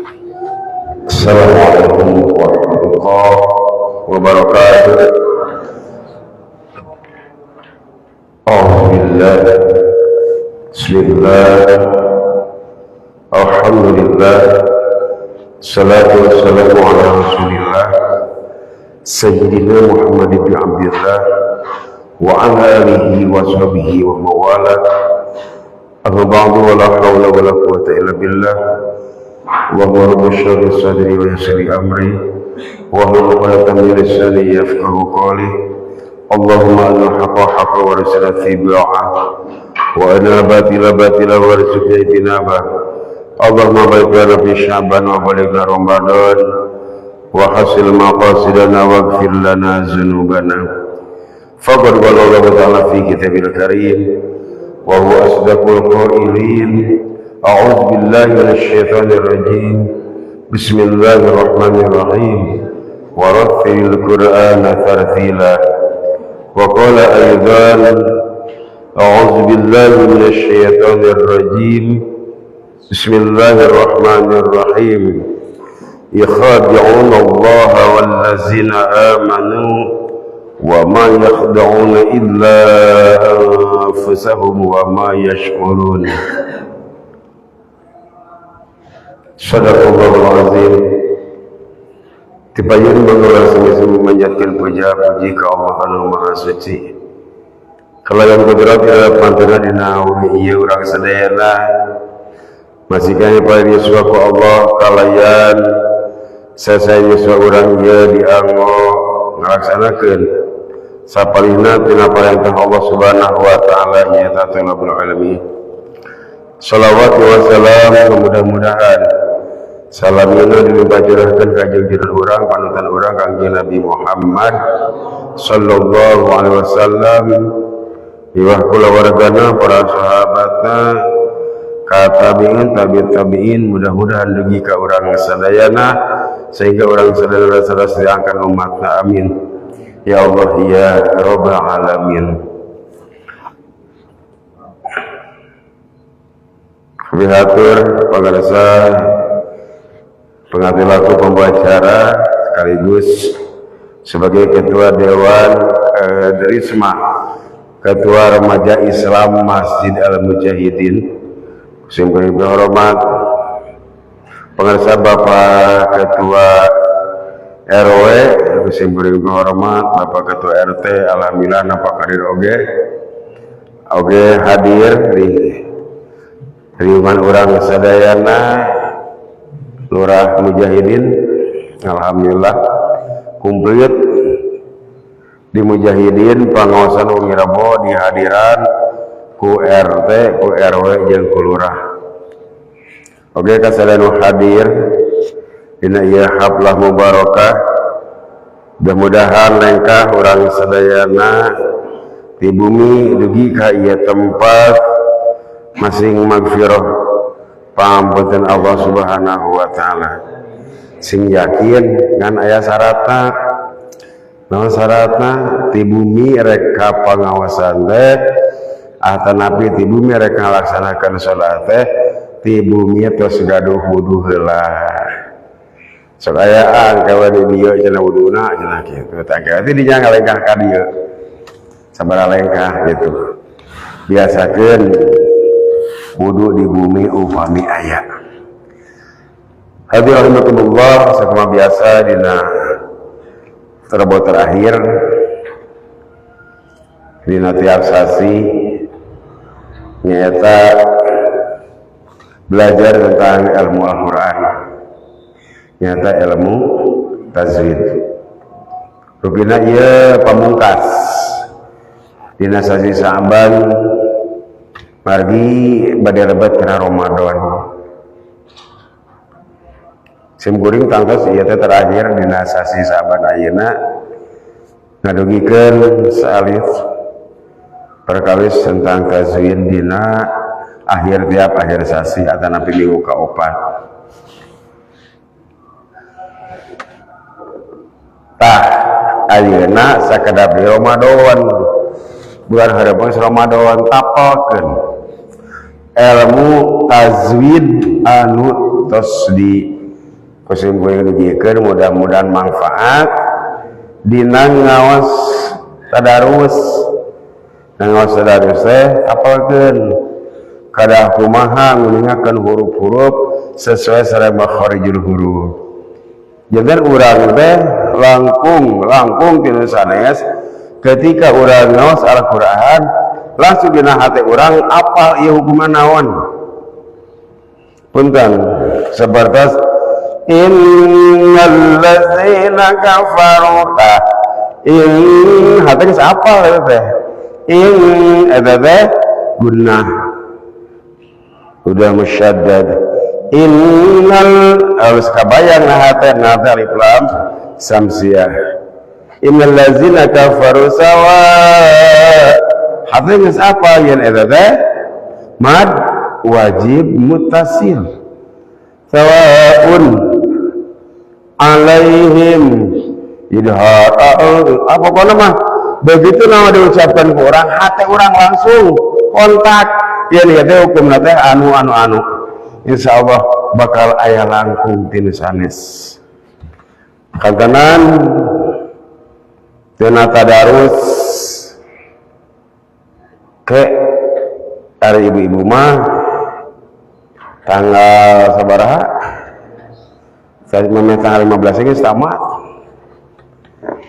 Assalamualaikum warahmatullahi wabarakatuh. Alhamdulillah, bismillah, alhamdulillah, salatu wassalamu ala rasulillah Sayyidina Muhammad ibn Abdillah wa ala alihi wa sahbihi wa mawala. Amma ba'du, wa la hawla wa la quwwata illa billah. Wa rabbi shrah sadri wa yassir li amri wa hlul 'uqdatam min lisani yafqahu qawli. Allahumma arina al-haqqa haqqan warzuqna ittiba'ah wa arina al-batila batilan warzuqna ijtinabah. Allahumma barik lana fi Sya'ban wa balighna Ramadan wa hasil maqasidana waghfir lana dzunubana. Faqad qala Allah ta'ala fi kitabil karim wa huwa asdaqul qailin. A'udzu billahi minasy syaithanir rajim. Bismillahirrahmanirrahim. Wa rattilil Qur'ana tartila. Wa qala aidan a'udzu billahi minasy syaithanir rajim. Bismillahirrahmanirrahim. Yakhadi'una Allah wallazina amanu wa ma yakhda'una illa anfusahum wa ma yash'urun. Sadaqallahul azim. Tibayun mengulas semua memanjatkan puja-puji ke Allah anu Maha Suci. Kalayan kudrat ila pantuna dinawi ieu urang sadayana masih kaya pada Yesus ku Allah kalayan sasai Yesus urang ieu dianggo ngalaksanakeun sapalihna tina parentah Allah Subhanahu wa taala nyaeta Rabbul alamin. Shalawat wa salam, mudah-mudahan salamina dilibajurahkan kajeng judul urang panutan urang kangjeng Nabi Muhammad sallallahu alaihi wasallam iwah kula wargana para sahabatna katabiin tabi'in mudah-mudahan dugi ka urang sadayana sehingga urang sadayana diangkat umatna amin ya Allah ya rabbal alamin. Bihatur pangarsa pengambil laku pembicara sekaligus sebagai ketua dewan Risma ketua remaja Islam Masjid Al-Mujahidin sing hormat pengarsa Bapak ketua RW sing hormat Bapak ketua RT alhamdulillah nampak hadir oge hadir di riuman orang sadayana Lurah Mujahidin alhamdulillah kumplit di Mujahidin pangawasan Umi Rabo di hadiran ku RT ku RW jeung ku lurah oge kasadayana hadir dina ieu haflah mubarakah mudah-mudahan lengkah urang sadayana di bumi dugi ka ieu tempat masing magfirah pampunten Allah Subhanahu wa taala sing yakin ngan aya syaratna naon syaratna ti bumi rek ka pangawasan teh atanapi ti bumi rek ngalaksanakeun salat teh ti bumi tos gaduh wudu heula sok aya angkawa di dieu cenah wuduna cenah kitu tah berarti dinya ngalengkah ka dieu sabaraha lengkah gitu biasakeun wudu di bumi upami aya. Hadirin rahimakumullah, sakuma biasa dina terbo terakhir dina tiap sasi nyata belajar tentang ilmu Al-Qur'an. Nyata ilmu tajwid. Rupina ieu pamungkas dina sasi Sa'ban margi bade lebat kena Ramadan simkuring tangtos ieu teh terakhir dina sasi Sa'ban ayeuna ngadugikeun salif perkawis tentang tajwid dina tiap akhir sasi atanapi minggu kaopat tah ayeuna sakedap di Ramadan bulan harapan Ramadan tapalkeun ilmu tajwid anu tos di kesimpulan dijikeun mudah-mudahan manfaat dina ngaos tadarus. Ngaos tadarus teh apalkeun kada kumaha nguningakeun huruf-huruf sesuai sareng makharijul huruf. Jangan urang teh langkung tina sanes ketika urang ngaos Al-Qur'an langsung dina hati urang apal ieu hukuman naon. Punten sabartos innal ladzina kafaru hati geus apal eta teh. Eta teh gunnah udah musyaddad. Innal harus kabayang hati alif lam samsiah. Innal ladzina kafaru sawa hati geus apal yen eta teh mad wajib mutasil sawaun alaihim idhar apa pokoknya mah begitu nama diucapkan ke orang hati orang langsung kontak ya lihat hukum teh anu insyaallah bakal aya langkung tinu sanes kantanan tina tadarus ke hari ibu-ibu mah tanggal sabaraha saya tanggal 15 ini tamat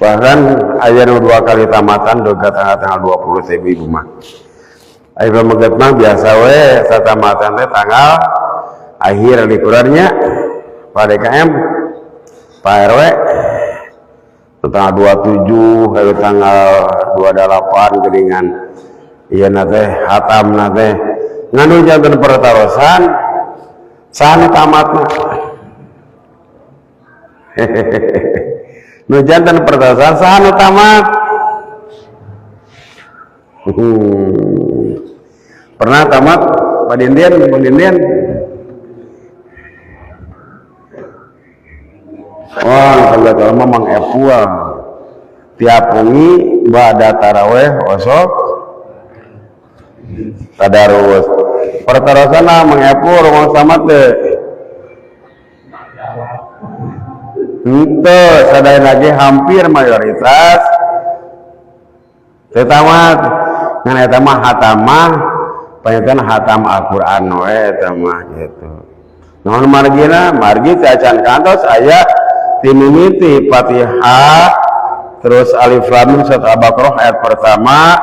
bahkan aya 2 kali tamatan doga tanggal 20 ibu mah ayo meget mah biasa we satamatan teh tanggal akhir liburannya pada DKM Pak RW tanggal 27 hari tanggal 28 geningan iya nate hatam nate nganu jantan pertarosan sahanu tamatna nu jantan pertarosan sahanu tamat pernah tamat padindian wah kalau memang epuang tiap wengi bada taraweh osok tadarus pertarosan mengepur rumah tamat deh itu sadaya lagi hampir mayoritas tamat ngan eta mah hatamah panjatan hatam Al-Qur'an we eta mah gitu naon margi cacan kantos aya timimiti Fatihah terus Alif Lam Mim surat Al-Baqarah ayat pertama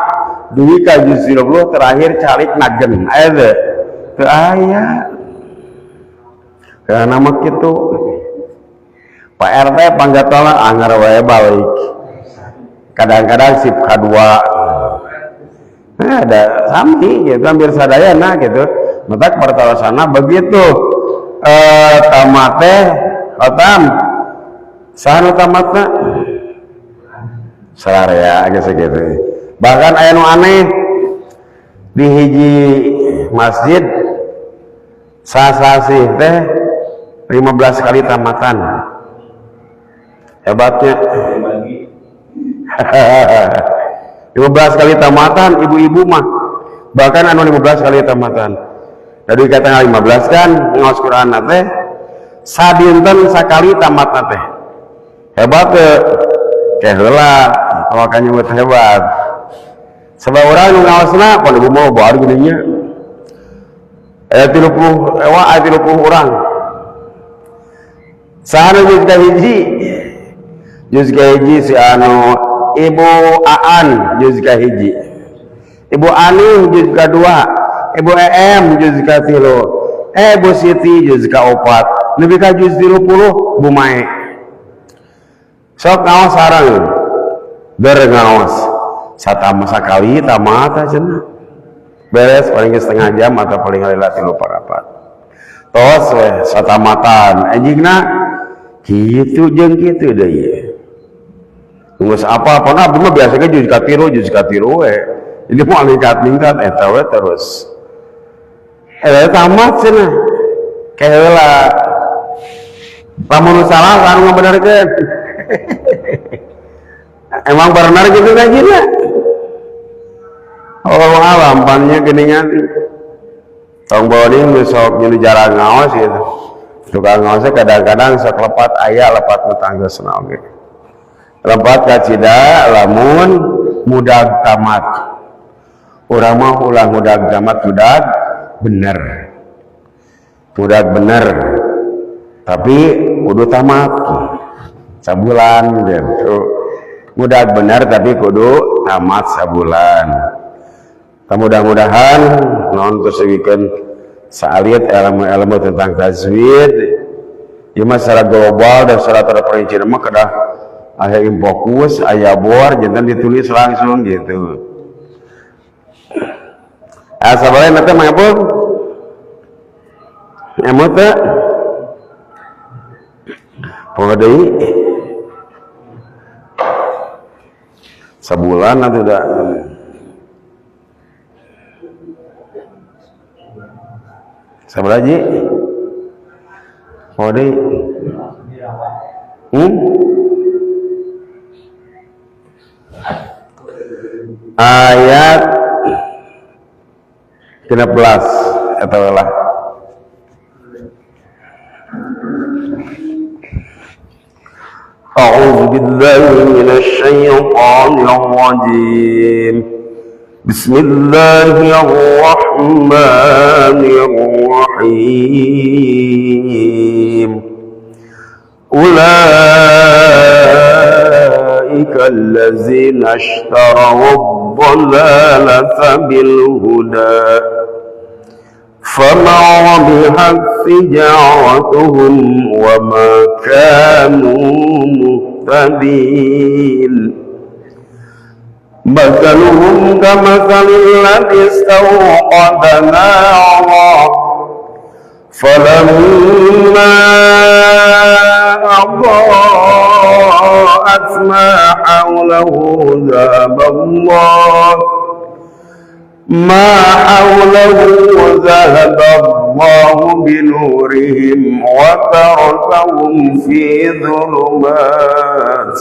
duwi ka juz 20 terakhir calik nagen aya teu aya karena mah kitu Pak RT panggatola anggar wae balik kadang-kadang sip kadua ada sami gitu hampir sadayana gitu matak pertarosana begitu tamat teh khatam sahanu tamatna sararea geus segitu bahkan aya nu aneh di hiji masjid sasasih teh 15 kali tamatan hebatnya 15 kali tamatan ibu-ibu mah bahkan anu 15 kali tamatan dari kata 15 kan ngaos Quran teh sadinten sakali tamat teh hebat teh kayak heula awakannya mah hebat sebab urang nu ngaosna pon ibu mau bae geuning nya aya 30 urang sahana juz ka hiji si anu Ibu Aan juz ka hiji Ibu Ani juz ka 2 Ibu EM juz ka 3 Ibu Siti juz ka 4 nepi ka juz 30 Bu Mae sok ngaos sareng bere ngaos satama sakali tamat cenah beres paling setengah jam atau paling lila 3 parapat tos we satamatan anjingna kitu jeung kitu deui geus apa-apa nah bener biasa ge juz ka 3 we ini mau ningkat eta we terus tamat cenah kaheula lamun salah anu ngabenerkeun emang benar gitu ngajinya Allah alam pannya geningan tong bawling besok jadi jarang ngawas gitu tukang ngose kadang-kadang sok lepat aya lepat tanggesna oge lepat ka cida lamun mudag tamat urang mah ulang mudag tamat mudag bener tapi kudu tamat sabulan gitu mudag bener tapi kudu tamat sabulan mudah-mudahan non kesegikeun saalit ilmu tentang tajwid ieu mah secara global dan secara terperinci mah kedah aya fokus aya bor jangan ditulis langsung gitu sabaraha teh mah apa emot teh poho deui sabulan atuh da sabaraha ji poho deui ayat 13 atau lah A'udzu billahi minasy syaithanir rajim Bismillahirrahmanirrahim Ulaika allazina ishtaraw الضلالة بالهدى فما ربحت تجارتهم وما كانوا مهتدين مثلهم كمثل الذي استوقد نارا فلما أضاءت ما حوله ذهب الله بنورهم وتركهم في ظلمات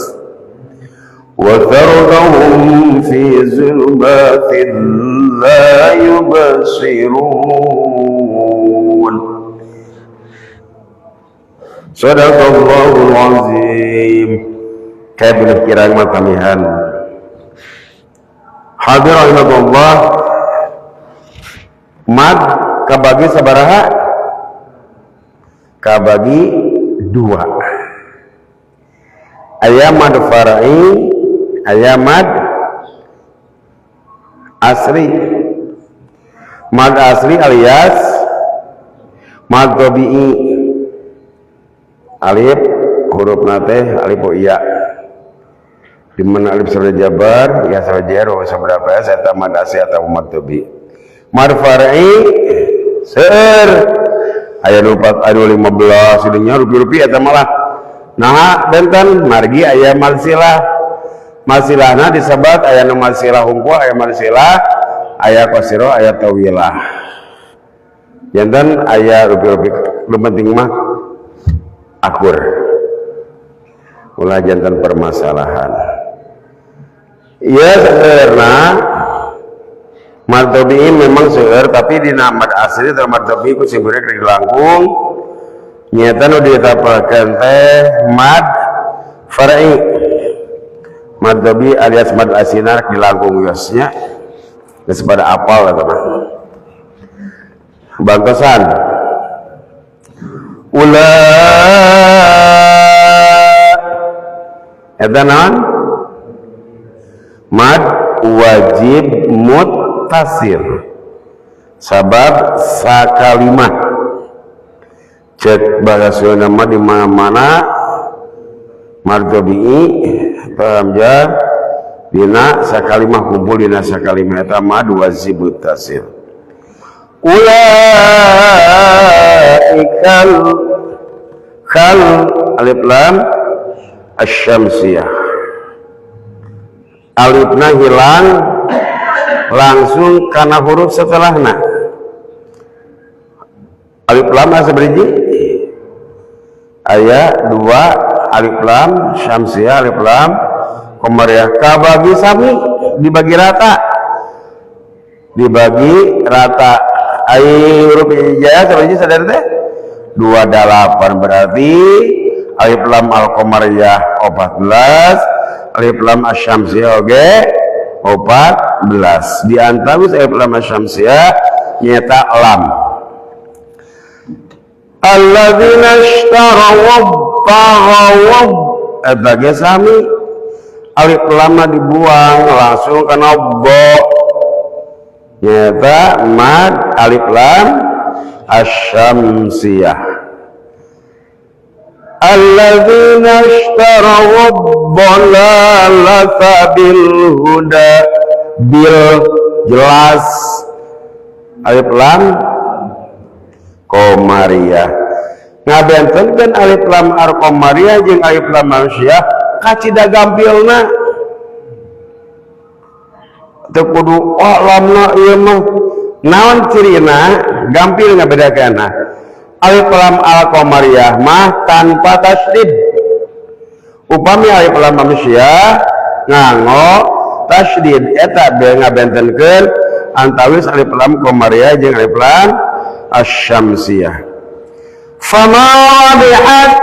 لا يبصرون Sadaqallahul azim. Kayak bener kirang matamihan hadir rahimahullah mad kabagi sabaraha kabagi dua aya mad far'i aya mad asri mad asri alias mad tabi'i alif huruf nate alif iya di mana alif sudah jabar ya sudah jero seberapa ya saya tamat asih atau mad tabi mad far'i seueur aya 4 aya 15 sudinya rupi-rupi eta malah nah benten margi aya malsilah malsilahna disebat aya nu malsilah hungkul aya malsilah aya qasiro aya tawilah jantan aya rupi-rupi lu penting mah akur ulah jantan permasalahan iya sebenarnya martobiin memang seueur tapi di mad asli atau martobi ku sing beurek di langkung nyata nu dietapakeun teh mad far'i martobi alias mad aslinar di langkung yosnya geus pada apal eta mah bantosan eta naon mad wajib muttasil sabab sakalimah cek bahasa nama di mana-mana mad tabi'i paham ya dina sakalimah kumpul dina sakalimah eta mad wajib muttasil ulaikal khal alif lam asy-syamsiyah alifna hilang langsung karena huruf setelahna alif lam sabriji aya 2 alif lam syamsiyah alif lam komariah kabagi sami dibagi rata ai huruf hijaiyah sabriji sadar teh 28 berarti alif lam al-qamariyah 14, alif lam asy-syamsiyah oge 14. Di antawis alif lam asy-syamsiyah nyata lam. Alladzina ishtaraw ta'awab eta ge sami alif lam dibuang langsung kana bo nyata mad alif lam asy-syamsiyah. Alladzina ishtaraw ad-dhalalata bil huda bil jelas alif lam qamariyah ngabentenkeun alif lam al-qamariyah jeung alif lam asy-syamsiyah kacida gampilna teu kudu lamna ieu mah naon cirina gampil ngabedakeunna. Alif lam al-qamariyah mah tanpa tasydid, upami alif lam asy-syamsiyah nganggo tasydid eta be ngabentenkeun antawis alif lam qamariyah jeung alif lam asy-syamsiyah. Fama bihat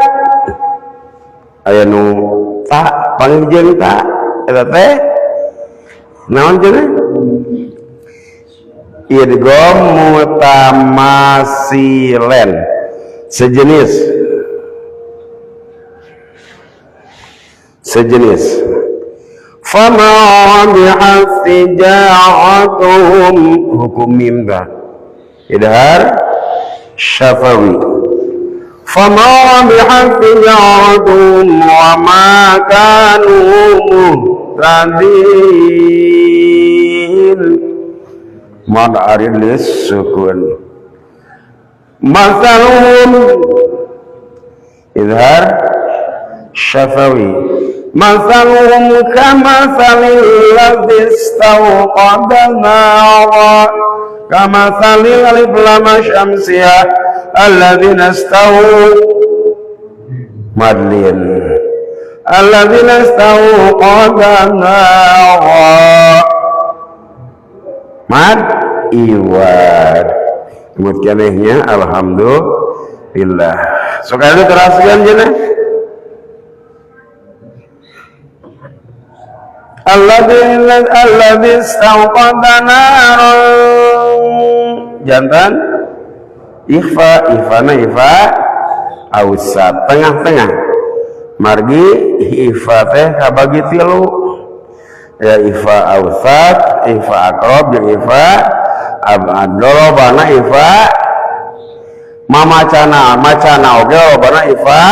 aya nu ta panggieun ta eta teh naon cenah idgham mutamasilen sejenis fama bi'atija'atuhum hukum mim idhar syafawi fama bi'atija'atuhum wa ma kanu muhtadin mad arilis sukun masalun idhar syafawi masalun kamasalil ladzi istawqada nara kamasalil alif lam asy-syamsiyah alladzina madlin alladzina istawqada nara mad iwad kemudiannya alhamdulillah. Sekarang teraskan jenah alladzi istawqada naran jantan ikhfa ausat tengah-tengah margi ikhfa teh kabagi tilu ya ikhfa ausat ikhfa aqrab jeung ikhfa abad lolobana ikhfa macana oge lolobana ikhfa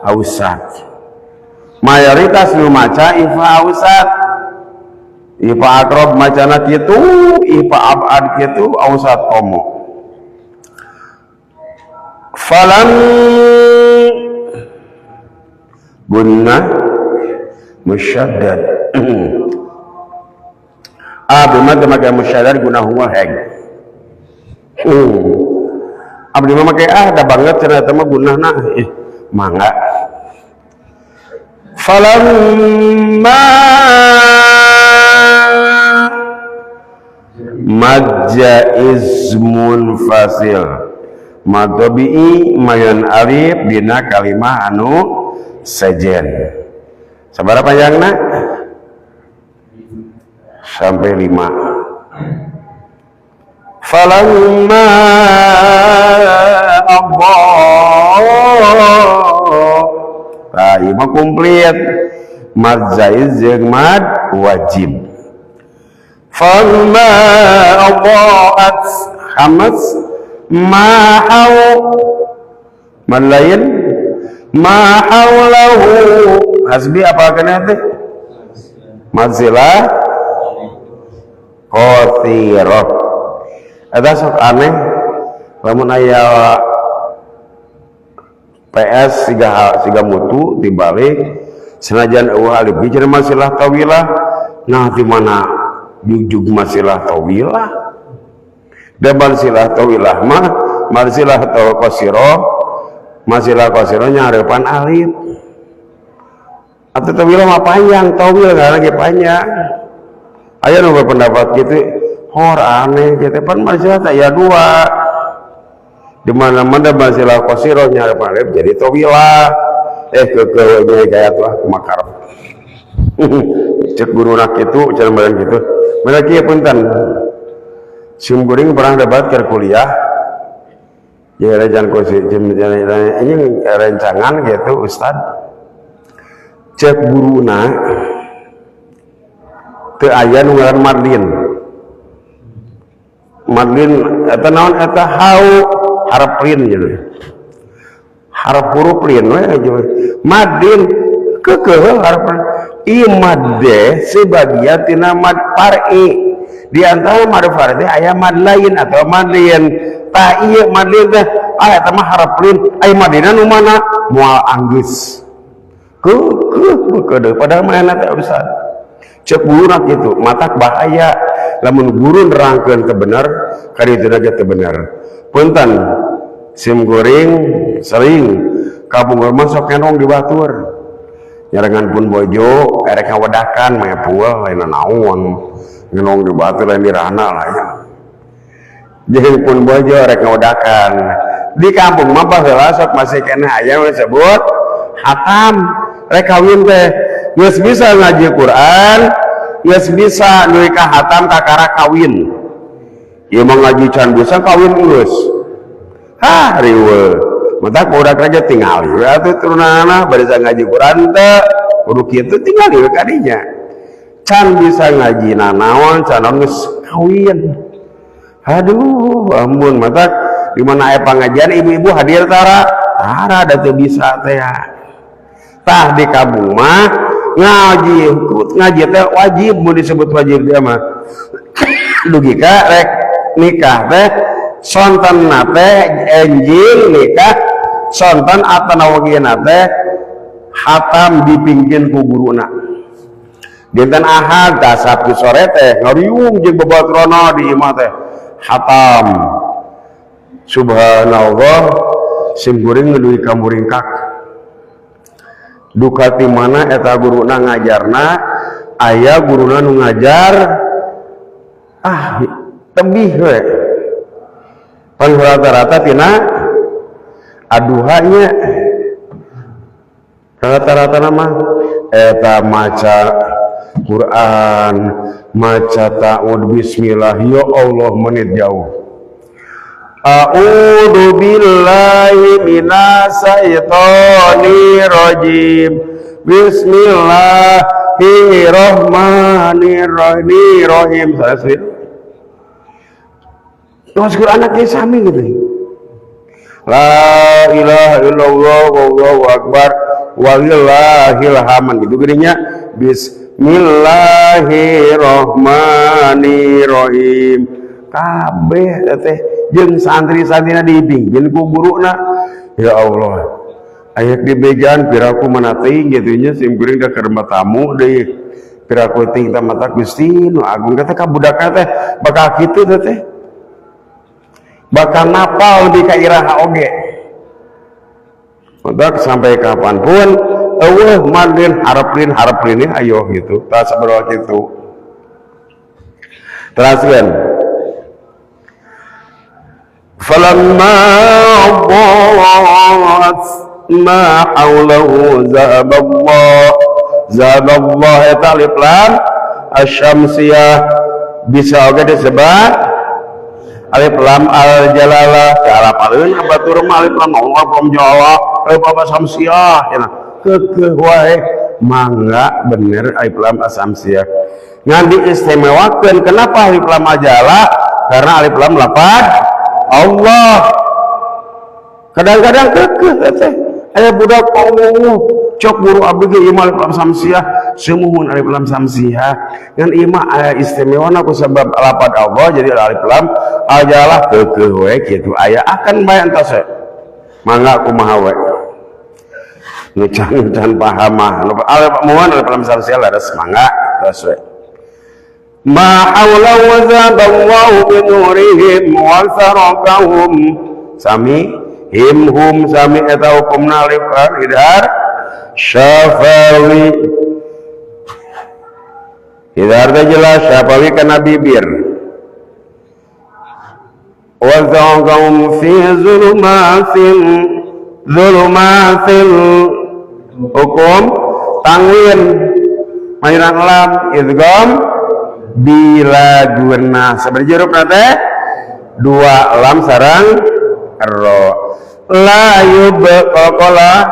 ausat mayoritas nu maca ikhfa ausat ikhfa aqrab macana kitu ikhfa abad kitu ausat komo falam gunnah musyaddad abdi mah make musyaddad gunah huwa heg abdi mah make da banget cenah teh mah gunahna mangga falamma majja izmun fasil madabi'i mayan alif dina kalimah anu sejen sabaraha panjangna sampai 5 falamma Allah ima komplit mad zaiz jeung mad wajib falamma adaat hamas ma haw man lain ma haulahu hasbi apa kena teh madzilah qathirah eta sok aneh lamun aya PS siga mutu dibalik senajan eueuh alif bicara masilah tawilah nah di mana jujug masilah tawilah dan silah tawilah mah masilah qasirah masilah qasirah nyarepan alif atau tawilah mah panjang tawil enggak lagi panjang aya nu berpendapat gitu hor aneh gitu pan masilah tak ya dua di mana-mana basilah qasiroh nyari palib jadi tawilah kekewenya kayak tuh makar cek guru nak itu cara badan gitu mereka punten sim goreng pernah dapat ke kuliah ya rencana kursi ini rencangan gitu Ustad cek guru nak teu aya nu ngaran Madlin eta naon eta hau harap lin gitu harap huruf lin we Madlin kekeuh harap imad de sebagian tina mad far'i di antara mad far'i aya mad lain atau mad lain ta ieu mad lain teh eta mah harap lin aya madina nu mana moal anggeus keuh padahal mah eta urusan cek burak itu matak bahaya lamun guru nerangkeun teu bener kari teu aja teu bener punten sim goreng sering kabung masuk kenong di batur nyarengan pun bojo erek ngawadakan maya puel lain naon ngenong di batur lain di rana lah ya jadi pun bojo erek ngawadakan di kampung mah baheula sok masih kena aya disebut hatam rek kawin teh geus bisa ngaji Quran geus bisa nuika hatam kakara kawin ieu mah ngaji can bisa kawin geus riweuh mata budak raja tinggal we atuh turunana bari ngaji Quran teh kudu kitu tinggal we kadinya can bisa ngaji naon can geus kawin aduh ampun mata di mana aya pangajian ibu-ibu hadir tara da teu bisa teh tah di kampung mah ngaji teh wajib mau disebut wajib dia mah dugi ka rek nikah teh sonten teh enjing nikah sonten atana wagina teh hatam dipingkin ku guruna dinten Ahad ka Sabtu sore teh ngariung jeung babatrono di imah teh hatam subhanallah sim goreng ngeduwi kamuringkak duka ti mana eta guruna ngajarna aya guruna nu ngajar tebih we pan rata-rata tina aduhanya rata-rata nama eta maca Quran maca ta'awud bismillah ya Allah menit jauh a'udzu billahi minasyaitonir rajim bismillahirrahmanirrahim selesai terus Quran anaknya sami gitu la ilaha illallah wallahu akbar walillahil hamd gitu gedenya bismillahirrahmanirrahim kabeh teh jeung santri-santrina dibimbing ku guruna ya Allah aya di bejaan piraku manati gitu nya sim kuring da keur tamu deui piraku ting ta mata Gusti nu agung teh ka budak teh bakal kitu teh bakal napal di ka iraha oge budak sampai kapanpun eueuh mandin harap-lin ayo gitu tah sabaraha kitu teraskeun falamma ضاعت ما حوله ذهب الله eta alif lam asyamsiyah bisa oge disebut alif lam al jalalah cara paling batur mah alif lam Allah pom Jawa baba samsiyah cenah keukeuh wae mangga bener alif lam asamsiyah ngan diistimewakeun kenapa alif lam ajalah karena alif lam lapad Allah kadang-kadang kekeh teh aya budak Allah cok guru abdi ge ieu alif lam samsiah seumuhun alif lam samsiah ngan ieu mah aya istimewana ku sabab lapad Allah jadi alif lam ajalah kekeh we kitu aya akan bae entos mangga kumaha we nu can paham mah alif lam samsiah laras mangga tos we ma haula wa zaballahu bi nurihim wa sarakahum sami hum sami eta hukumna alif idhar syafawi idhar teh jelas syafawi kana bibir wa zaqahum fi zulumatil hukum tanwin mainan lam idgham bila guna sebenarnya huruf nate dua lam sarang ro la yubqala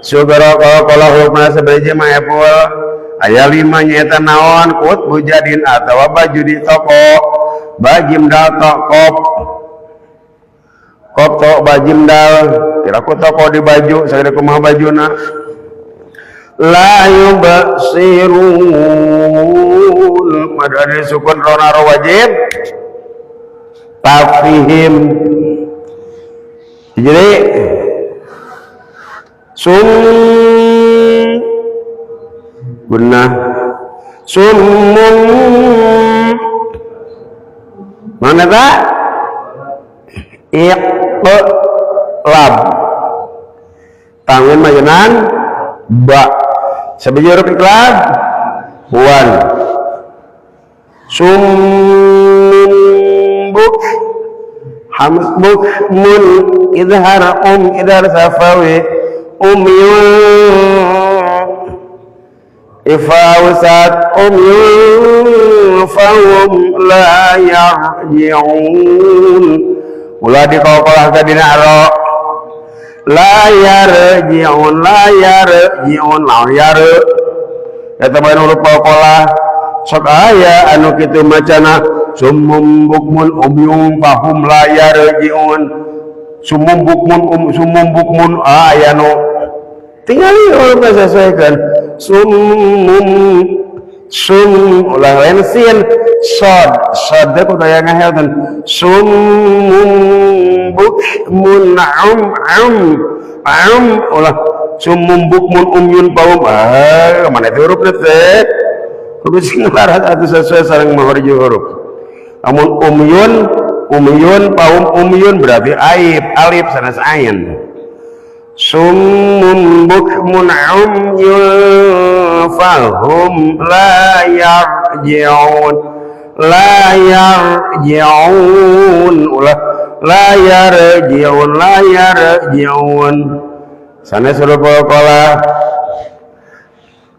sugara qala hurufna sebenarnya ma'ful aya 5 nyaeta naon kut bujadin atawa baju di toko bajim dal kop to bajim dal kira ku toko di baju sagede kumaha bajuna la yubsirun madani sukun rona ro wajib tafhim jadi benar summun mana tak iqlab tanwin majunan ba sebagai huruf iqlab wan sumbuk hamzbuk mun idhar idhar safawi ifawsat fahum la yarji'un ulah dikokolah ke dina ro la yarji'un lawan yare eta bae huruf kokolah sok aya anu kitu macana summum bukmun umyum fahum la yarji'un summum bukmun aya nu tinggali huruf sesuaikan ulah lain sin sod ku daya ngahelkeun summum bukmun ulah summum bukmun umyun paum mana itu huruf teh kudu sing laras atuh sesuai sareng mawarju huruf amun umyun paum umyun berarti alif sanes ain summun bukmun umyun fahum la yarji'un ulah la yarji'un sana suruh pola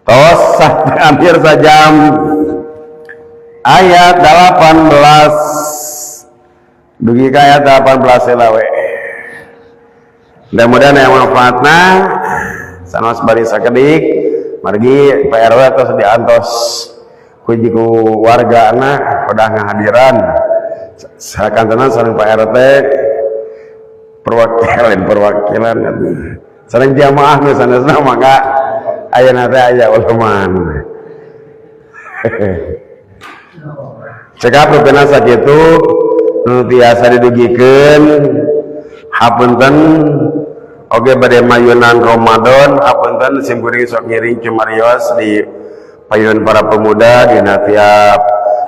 tos hampir sajam ayat 18 dugi ka ayat 18 lawe mudah-mudahan yang manfaatna sanos bari sakedik margi PRW atau diantos kujiku warga anak udah ngahadiran sakantenan sareng PRT perwakilan sareng jamaah nu sanesna mangga ayeuna teh aya ulama cekap rupena sakitu nu biasa didugikeun hapunten oge bade mayunan Ramadan hapunten simkuring sok ngiring cumarios di payun para pemuda dina tiap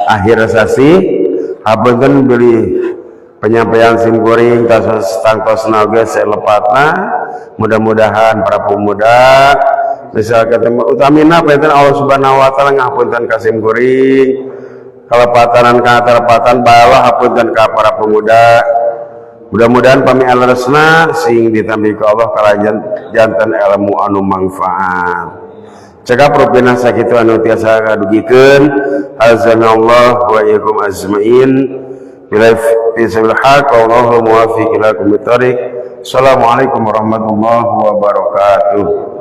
akhir sasi hapunten beli penyampaian simkuring kasus tangtosna oge selepatna mudah-mudahan para pemuda bisa ketemu utamina penten Allah Subhanahu wa taala ngapunten ka simkuring kalepatanan ka terpatan bala hapunten ka para pemuda. Mudah-mudahan pami alaresna sing ditambi ku Allah kalayan janten ilmu anu manfaat. Cekap rupina sakitu anu tiasa kadugikeun azanallahu wa iyyakum ajmain bila fisabil haq wallahu muwaffiq ila aqwamit thoriq. Assalamualaikum warahmatullahi wabarakatuh.